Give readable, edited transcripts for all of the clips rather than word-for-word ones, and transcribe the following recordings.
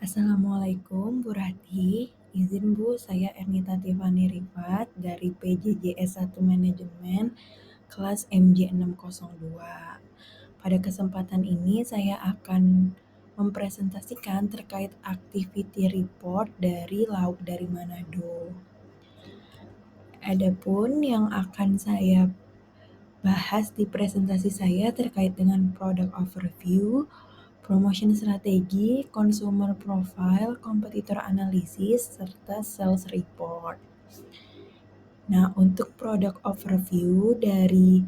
Assalamualaikum Bu Rati, izin Bu, saya Ernita Tiffany Rifat dari PJJ S1 Manajemen kelas MJ602. Pada kesempatan ini saya akan mempresentasikan terkait activity report dari Lauk dari Manado. Adapun yang akan saya bahas di presentasi saya terkait dengan product overview, promotion strategi, consumer profile, competitor analysis, serta sales report. Nah, untuk product overview dari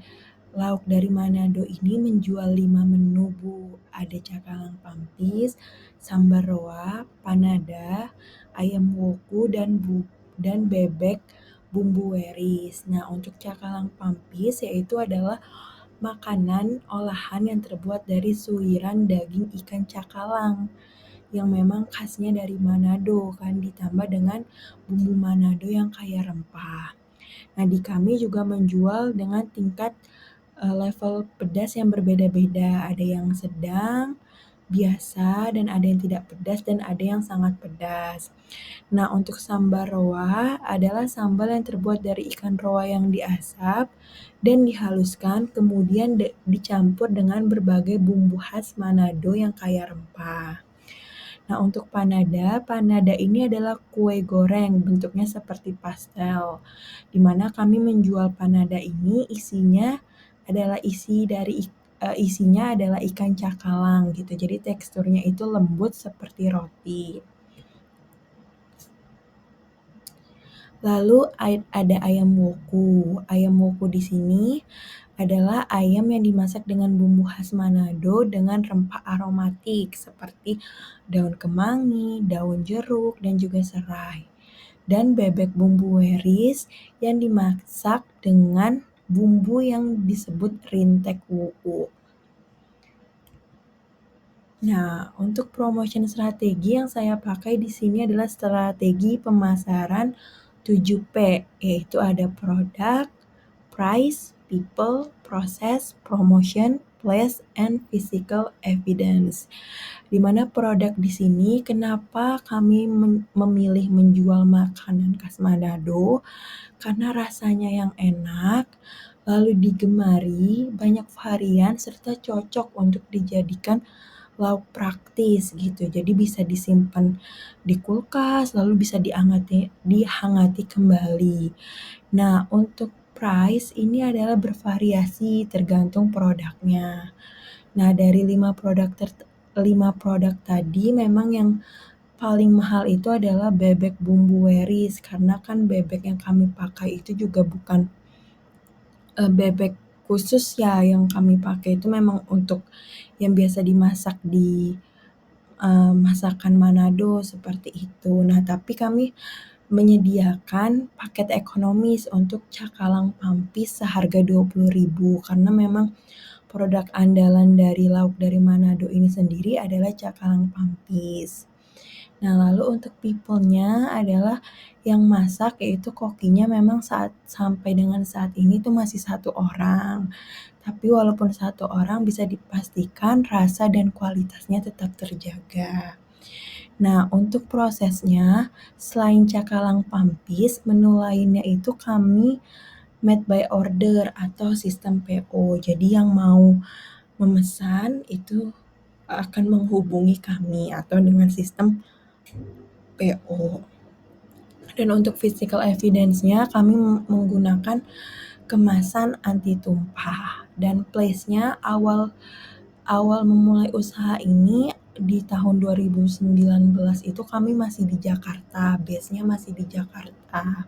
Lauk dari Manado ini menjual 5 menu, Bu. Ada cakalang pampis, sambar roa, panada, ayam woku, dan bebek bumbu weris. Nah, untuk cakalang pampis yaitu adalah makanan olahan yang terbuat dari suiran daging ikan cakalang yang memang khasnya dari Manado kan, ditambah dengan bumbu Manado yang kaya rempah. Nah, di kami juga menjual dengan tingkat level pedas yang berbeda-beda. Ada yang sedang, biasa, dan ada yang tidak pedas, dan ada yang sangat pedas. Nah, untuk sambal roa adalah sambal yang terbuat dari ikan roa yang diasap dan dihaluskan, kemudian dicampur dengan berbagai bumbu khas Manado yang kaya rempah. Nah, untuk panada ini adalah kue goreng, bentuknya seperti pastel, di mana kami menjual panada ini isinya adalah ikan cakalang gitu. Jadi teksturnya itu lembut seperti roti. Lalu ada ayam woku. Ayam woku di sini adalah ayam yang dimasak dengan bumbu khas Manado dengan rempah aromatik seperti daun kemangi, daun jeruk, dan juga serai. Dan bebek bumbu weris yang dimasak dengan bumbu yang disebut rintek wuku. Nah, untuk promotion strategi yang saya pakai di sini adalah strategi pemasaran 7P, yaitu ada produk, price, people, process, promotion, place, and physical evidence. Di mana produk di sini, kenapa kami memilih menjual makanan khas Manado? Karena rasanya yang enak, lalu digemari, banyak varian, serta cocok untuk dijadikan lauk praktis gitu. Jadi bisa disimpan di kulkas, lalu bisa dihangati kembali. Nah, untuk price ini adalah bervariasi tergantung produknya. Nah, dari 5 produk tadi memang yang paling mahal itu adalah bebek bumbu weris, karena kan bebek yang kami pakai itu juga bukan bebek khusus ya, yang kami pakai itu memang untuk yang biasa dimasak di masakan Manado seperti itu. Nah, tapi kami menyediakan paket ekonomis untuk cakalang pampis seharga 20.000 karena memang produk andalan dari Lauk dari Manado ini sendiri adalah cakalang pampis. Nah, lalu untuk people-nya adalah yang masak yaitu kokinya memang sampai dengan saat ini tuh masih 1 orang. Tapi walaupun 1 orang bisa dipastikan rasa dan kualitasnya tetap terjaga. Nah, untuk prosesnya, selain cakalang pampis, menu lainnya itu kami made by order atau sistem PO. Jadi yang mau memesan itu akan menghubungi kami atau dengan sistem PO. Dan untuk physical evidence-nya kami menggunakan kemasan anti tumpah. Dan place-nya awal memulai usaha ini di tahun 2019 itu kami masih di Jakarta, base-nya masih di Jakarta.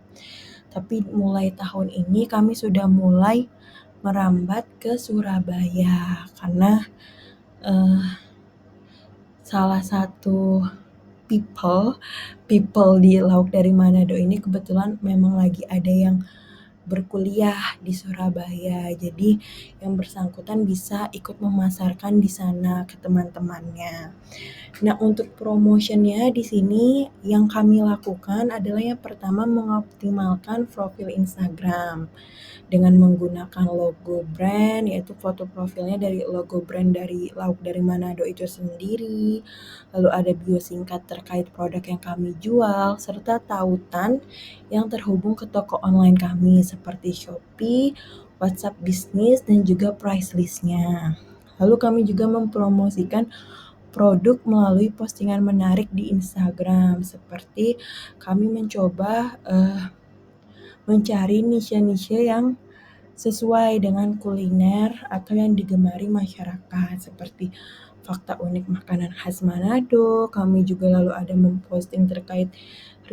Tapi mulai tahun ini kami sudah mulai merambat ke Surabaya karena salah satu people di Lauk dari Manado ini kebetulan memang lagi ada yang berkuliah di Surabaya. Jadi yang bersangkutan bisa ikut memasarkan di sana ke teman-temannya. Nah, untuk promotionnya di sini yang kami lakukan adalah yang pertama mengoptimalkan profil Instagram dengan menggunakan logo brand, yaitu foto profilnya dari logo brand dari Lauk dari Manado itu sendiri, lalu ada bio singkat terkait produk yang kami jual, serta tautan yang terhubung ke toko online kami seperti Shopee, WhatsApp bisnis, dan juga price list-nya. Lalu kami juga mempromosikan produk melalui postingan menarik di Instagram, seperti kami mencoba mencari niche-niche yang sesuai dengan kuliner atau yang digemari masyarakat seperti fakta unik makanan khas Manado. Kami juga lalu ada memposting terkait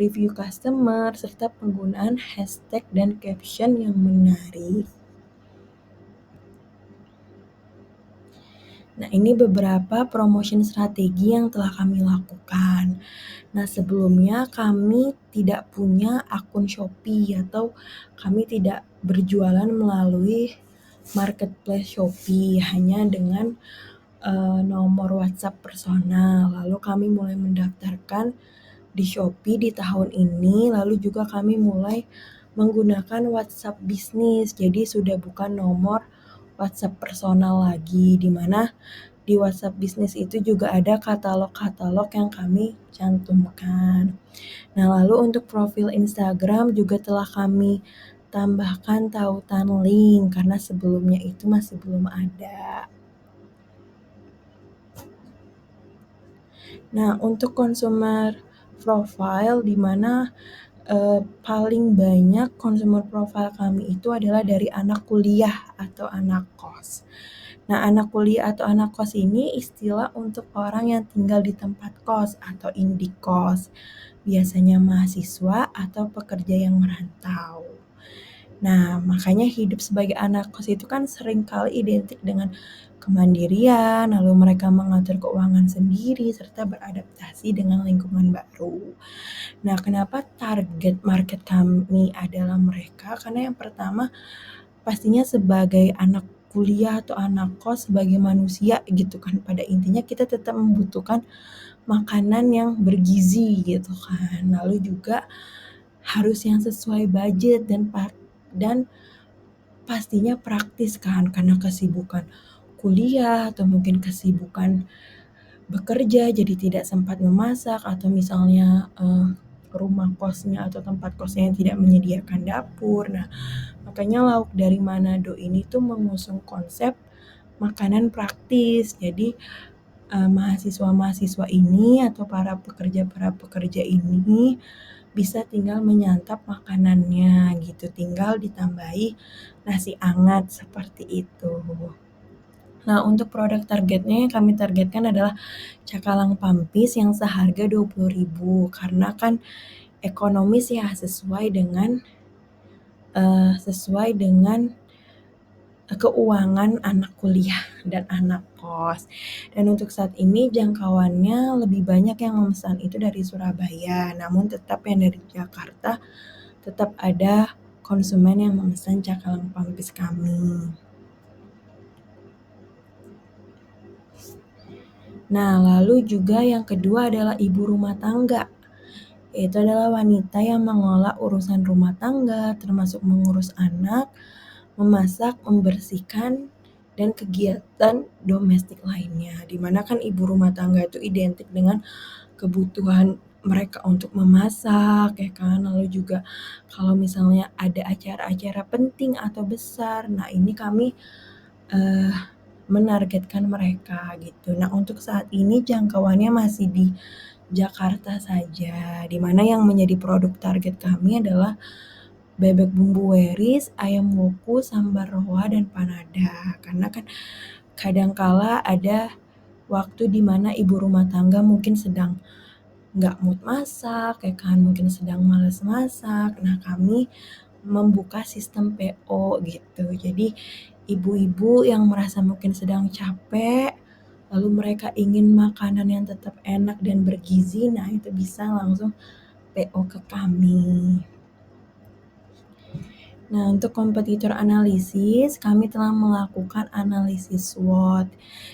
review customer serta penggunaan hashtag dan caption yang menarik. Nah, ini beberapa promotion strategi yang telah kami lakukan. Nah, sebelumnya kami tidak punya akun Shopee atau kami tidak berjualan melalui marketplace Shopee, hanya dengan nomor WhatsApp personal. Lalu kami mulai mendaftarkan di Shopee di tahun ini, lalu juga kami mulai menggunakan WhatsApp bisnis. Jadi sudah bukan nomor WhatsApp personal lagi, di mana di WhatsApp bisnis itu juga ada katalog-katalog yang kami cantumkan. Nah, lalu untuk profil Instagram juga telah kami tambahkan tautan link karena sebelumnya itu masih belum ada. Nah, untuk consumer profile di mana paling banyak consumer profile kami itu adalah dari anak kuliah atau anak kos. Nah, anak kuliah atau anak kos ini istilah untuk orang yang tinggal di tempat kos atau indikos, biasanya mahasiswa atau pekerja yang merantau. Nah, makanya hidup sebagai anak kos itu kan seringkali identik dengan kemandirian, lalu mereka mengatur keuangan sendiri, serta beradaptasi dengan lingkungan baru. Nah, kenapa target market kami adalah mereka? Karena yang pertama, pastinya sebagai anak kuliah atau anak kos, sebagai manusia gitu kan, pada intinya kita tetap membutuhkan makanan yang bergizi gitu kan. Lalu juga harus yang sesuai budget dan pastinya praktis kan, karena kesibukan kuliah atau mungkin kesibukan bekerja jadi tidak sempat memasak atau misalnya rumah kosnya atau tempat kosnya yang tidak menyediakan dapur. Nah, makanya Lauk dari Manado ini tuh mengusung konsep makanan praktis. Jadi mahasiswa-mahasiswa ini atau para pekerja ini bisa tinggal menyantap makanannya gitu, tinggal ditambahi nasi anget seperti itu. Nah, untuk produk targetnya yang kami targetkan adalah cakalang pampis yang seharga 20.000 karena kan ekonomis ya, sesuai dengan keuangan anak kuliah dan anak kos. Dan untuk saat ini jangkauannya lebih banyak yang memesan itu dari Surabaya, namun tetap yang dari Jakarta tetap ada konsumen yang memesan cakalang pampis kami. Nah, lalu juga yang kedua adalah ibu rumah tangga. Yaitu adalah wanita yang mengolah urusan rumah tangga, termasuk mengurus anak, memasak, membersihkan, dan kegiatan domestik lainnya. Dimana kan ibu rumah tangga itu identik dengan kebutuhan mereka untuk memasak, ya kan? Lalu juga kalau misalnya ada acara-acara penting atau besar, nah ini kami menargetkan mereka gitu. Nah, untuk saat ini jangkauannya masih di Jakarta saja, di mana yang menjadi produk target kami adalah bebek bumbu weris, ayam woku, sambar roa, dan panada. Karena kan kadangkala ada waktu di mana ibu rumah tangga mungkin sedang nggak mood masak, ya kan, mungkin sedang males masak. Nah, kami membuka sistem PO gitu. Jadi ibu-ibu yang merasa mungkin sedang capek, lalu mereka ingin makanan yang tetap enak dan bergizi, nah itu bisa langsung PO ke kami. Nah, untuk kompetitor analisis, kami telah melakukan analisis SWOT,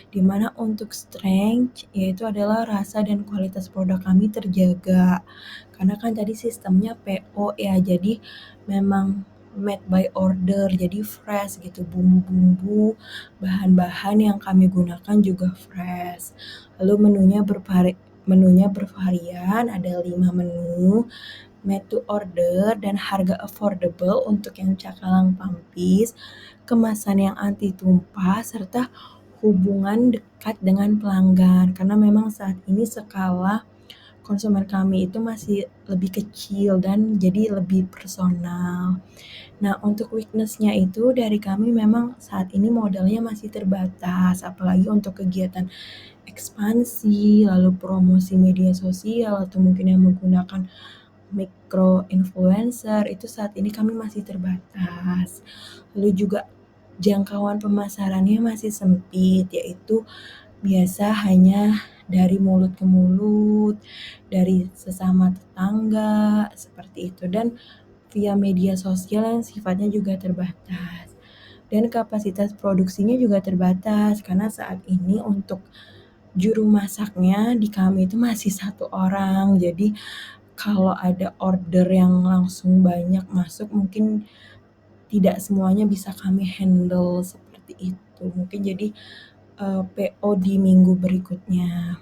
di mana untuk strength, yaitu adalah rasa dan kualitas produk kami terjaga. Karena kan tadi sistemnya PO ya, jadi memang made by order, jadi fresh gitu, bumbu-bumbu, bahan-bahan yang kami gunakan juga fresh. Lalu menunya bervarian, ada 5 menu, made to order dan harga affordable untuk yang cakalang pampis, kemasan yang anti tumpah, serta hubungan dekat dengan pelanggan. Karena memang saat ini skala konsumen kami itu masih lebih kecil dan jadi lebih personal. Nah, untuk weakness-nya itu dari kami memang saat ini modalnya masih terbatas, apalagi untuk kegiatan ekspansi, lalu promosi media sosial, atau mungkin yang menggunakan micro influencer itu saat ini kami masih terbatas. Lalu juga jangkauan pemasarannya masih sempit, yaitu biasa hanya dari mulut ke mulut, dari sesama tetangga, seperti itu. Dan via media sosial yang sifatnya juga terbatas. Dan kapasitas produksinya juga terbatas, karena saat ini untuk juru masaknya di kami itu masih 1 orang. Jadi kalau ada order yang langsung banyak masuk, mungkin tidak semuanya bisa kami handle seperti itu. Mungkin jadi PO di minggu berikutnya.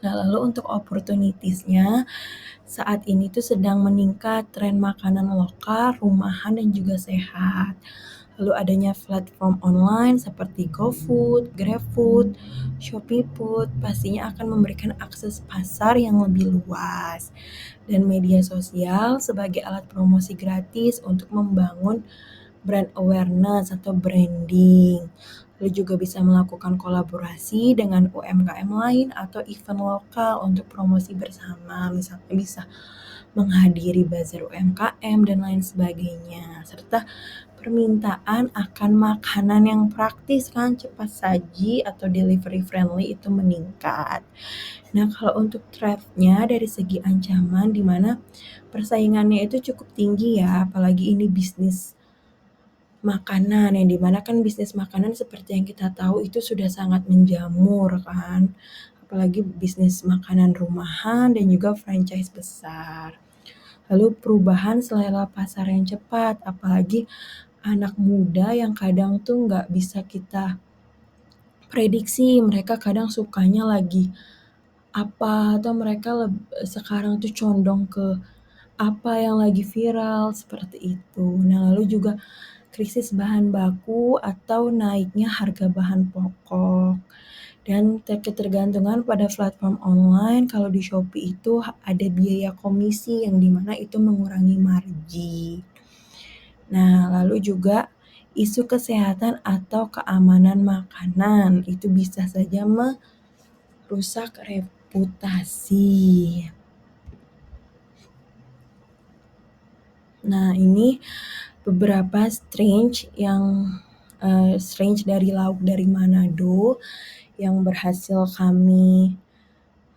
Nah, lalu untuk opportunities-nya, saat ini tuh sedang meningkat tren makanan lokal, rumahan, dan juga sehat. Lalu adanya platform online seperti GoFood, GrabFood, ShopeeFood pastinya akan memberikan akses pasar yang lebih luas. Dan media sosial sebagai alat promosi gratis untuk membangun brand awareness atau branding. Lalu juga bisa melakukan kolaborasi dengan UMKM lain atau event lokal untuk promosi bersama. Misalnya bisa menghadiri bazar UMKM dan lain sebagainya. Serta permintaan akan makanan yang praktis kan, cepat saji atau delivery friendly itu meningkat. Nah, kalau untuk threat-nya dari segi ancaman di mana persaingannya itu cukup tinggi ya, apalagi ini bisnis makanan, yang dimana kan bisnis makanan seperti yang kita tahu itu sudah sangat menjamur kan, apalagi bisnis makanan rumahan dan juga franchise besar. Lalu perubahan selera pasar yang cepat, apalagi anak muda yang kadang tuh nggak bisa kita prediksi, mereka kadang sukanya lagi apa, atau mereka sekarang tuh condong ke apa yang lagi viral, seperti itu. Nah, lalu juga krisis bahan baku atau naiknya harga bahan pokok. Dan ketergantungan pada platform online, kalau di Shopee itu ada biaya komisi yang dimana itu mengurangi margin. Nah, lalu juga isu kesehatan atau keamanan makanan itu bisa saja merusak reputasi. Nah, ini beberapa strange dari lauk dari Manado yang berhasil kami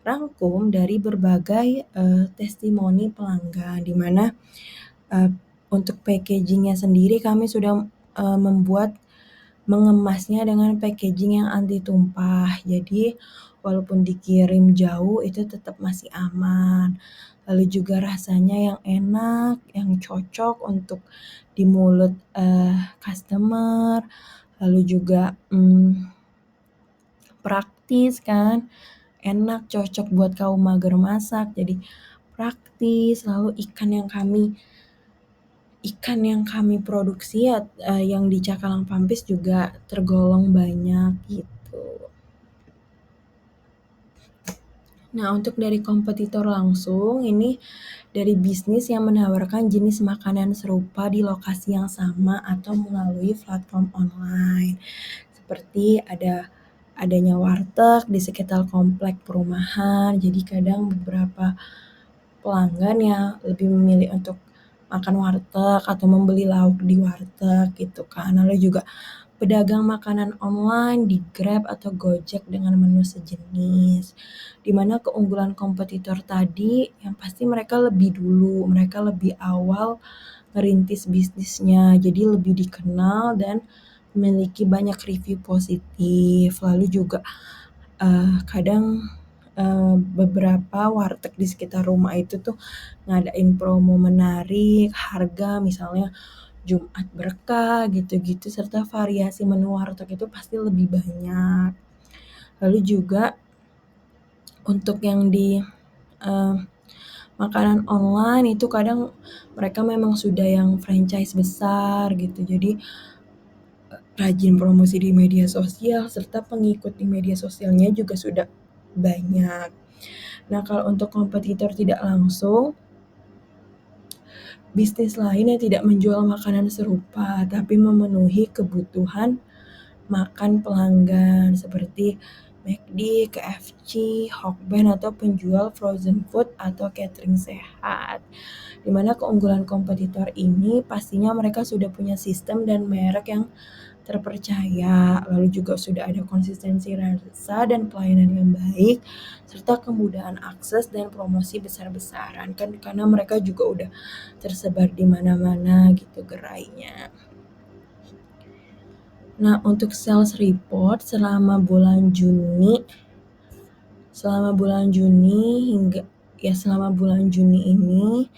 rangkum dari berbagai testimoni pelanggan, di mana untuk packagingnya sendiri kami sudah mengemasnya dengan packaging yang anti tumpah. Jadi walaupun dikirim jauh itu tetap masih aman. Lalu juga rasanya yang enak, yang cocok untuk di mulut customer. Lalu juga praktis kan, enak, cocok buat kaum mager masak. Jadi praktis. Lalu ikan yang kami produksi ya, yang di Cakalang Pampis juga tergolong banyak gitu. Nah, untuk dari kompetitor langsung, ini dari bisnis yang menawarkan jenis makanan serupa di lokasi yang sama atau melalui platform online. Seperti adanya warteg di sekitar komplek perumahan, jadi kadang beberapa pelanggan yang lebih memilih untuk makan warteg atau membeli lauk di warteg gitu kan. Lalu juga pedagang makanan online di Grab atau Gojek dengan menu sejenis. Di mana keunggulan kompetitor tadi yang pasti mereka lebih dulu, mereka lebih awal merintis bisnisnya, jadi lebih dikenal dan memiliki banyak review positif. Lalu juga kadang beberapa warteg di sekitar rumah itu tuh ngadain promo menarik, harga misalnya Jumat berkah gitu-gitu, serta variasi menu warteg itu pasti lebih banyak. Lalu juga untuk yang di makanan online itu kadang mereka memang sudah yang franchise besar gitu, jadi rajin promosi di media sosial serta pengikut di media sosialnya juga sudah banyak. Nah, kalau untuk kompetitor tidak langsung, bisnis lain yang tidak menjual makanan serupa tapi memenuhi kebutuhan makan pelanggan seperti McD, KFC, Hokben, atau penjual frozen food atau catering sehat. Di mana keunggulan kompetitor ini pastinya mereka sudah punya sistem dan merek yang terpercaya, lalu juga sudah ada konsistensi rasa dan pelayanan yang baik, serta kemudahan akses dan promosi besar-besaran kan karena mereka juga udah tersebar di mana-mana gitu gerainya. Nah, untuk sales report selama bulan Juni ini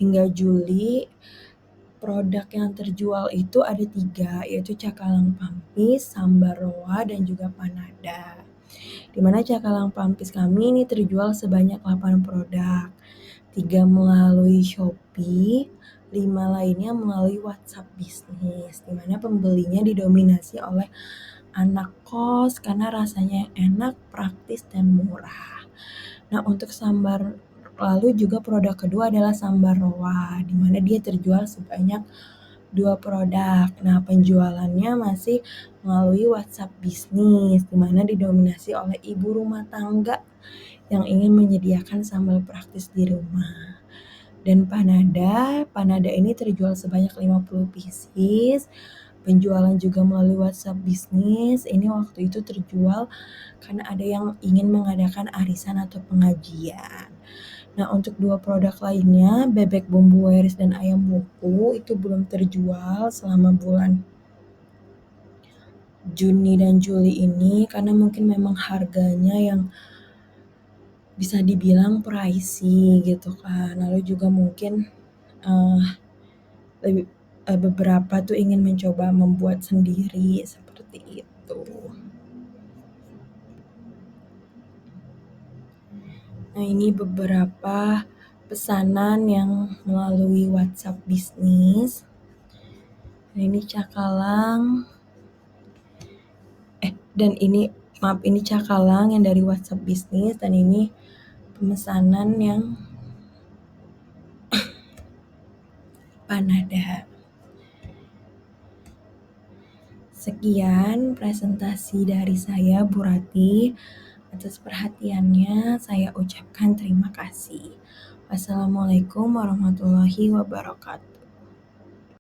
hingga Juli, produk yang terjual itu ada 3, yaitu cakalang pampis, sambar roa, dan juga panada. Di mana cakalang pampis kami ini terjual sebanyak 8 produk, 3 melalui Shopee, 5 lainnya melalui WhatsApp bisnis, di mana pembelinya didominasi oleh anak kos karena rasanya enak, praktis, dan murah. Nah, untuk sambar lalu juga produk kedua adalah sambar roa, di mana dia terjual sebanyak 2 produk. Nah, penjualannya masih melalui WhatsApp bisnis, di mana didominasi oleh ibu rumah tangga yang ingin menyediakan sambal praktis di rumah. Dan panada ini terjual sebanyak 50 pieces. Penjualan juga melalui WhatsApp bisnis. Ini waktu itu terjual karena ada yang ingin mengadakan arisan atau pengajian. Nah, untuk 2 produk lainnya, bebek bumbu Waris dan ayam woku itu belum terjual selama bulan Juni dan Juli ini karena mungkin memang harganya yang bisa dibilang pricey gitu kan. Lalu juga mungkin beberapa tuh ingin mencoba membuat sendiri seperti itu. Nah, ini beberapa pesanan yang melalui WhatsApp bisnis. Nah, ini cakalang. Ini cakalang yang dari WhatsApp bisnis dan ini pemesanan yang panada. Sekian presentasi dari saya, Bu Rati. Atas perhatiannya, saya ucapkan terima kasih. Wassalamualaikum warahmatullahi wabarakatuh.